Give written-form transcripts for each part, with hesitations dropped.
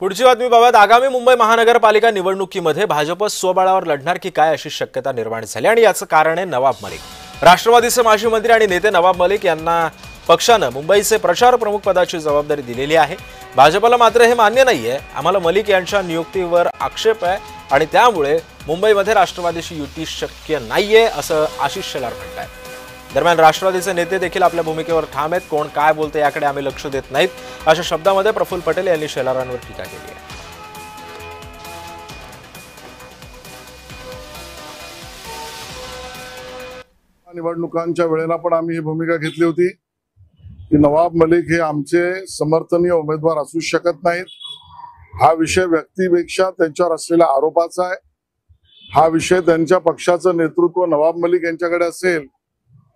पुढची बातमी बाबत आगामी मुंबई महानगरपालिका निवडणुकीमध्ये भाजप स्वबळावर लढणार की काय अशी शक्यता निर्माण झाली आणि याचं कारण आहे नवाब मलिक। राष्ट्रवादीचे माजी मंत्री आणि नेते नवाब मलिक यांना पक्षाने मुंबईचे प्रचार प्रमुख पदाची जबाबदारी दिलेली आहे। भाजपला मात्र हे मान्य नाहीये। आम्हाला मलिक यांच्या नियुक्तीवर आक्षेप आहे आणि त्यामुळे मुंबईमध्ये राष्ट्रवादीशी युती शक्य नाहीये असं आशिष शेलार म्हणतात। दरम्यान राष्ट्रवादीचे नेते देखील आपल्या भूमिकेवर ठाम आहेत। कोण काय बोलते याकडे आम्ही लक्ष देत नाहीत अशा शब्दांमध्ये प्रफुल्ल पटेल यांनी शेलारांवर टीका केली आहे। निवडणुकांच्या वेळेला पण आम्ही ही भूमिका घेतली होती की नवाब मलिक हे आमचे समर्थनीय उमेदवार असू शकत नाहीत। हा विषय व्यक्तीपेक्षा त्यांच्यावर असलेल्या आरोपाचा आहे। हा विषय त्यांच्या पक्षाचं नेतृत्व नवाब मलिक यांच्याकडे असेल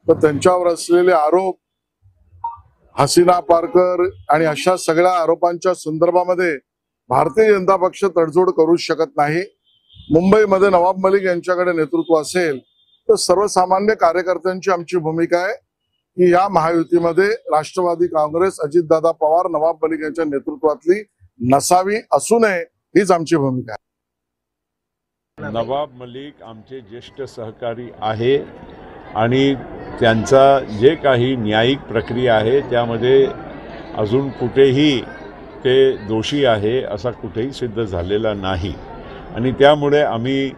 तर त्यांच्यावर असलेले आरोप हसीना पारकर आणि अशा सगळ्या आरोपांच्या संदर्भामध्ये भारतीय जनता पक्ष तडजोड करू शकत नाही। मुंबईमध्ये नवाब मलिक यांच्याकडे नेतृत्व असेल तर सर्वसामान्य कार्यकर्त्यांची आमची भूमिका आहे की या महायुतीमध्ये राष्ट्रवादी काँग्रेस अजितदादा पवार नवाब मलिक यांच्या नेतृत्वातली नसावी, असू नये, हीच आमची भूमिका आहे। नवाब मलिक आमचे ज्येष्ठ सहकारी आहे आणि त्यांचा जे काही न्यायिक प्रक्रिया आहे त्यामध्ये अजून कुठेही ते दोषी आहे असा कुठेही सिद्ध झालेला नाही आणि त्यामुळे आम्ही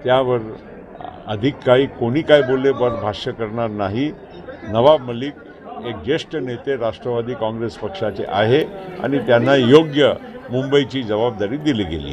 त्यावर अधिक काही कोणी काय बोलले वर भाष्य करणार नाही। नवाब मलिक एक ज्येष्ठ नेते राष्ट्रवादी काँग्रेस पक्षाचे आहे आणि त्यांना योग्य मुंबईची जबाबदारी दिली गेली।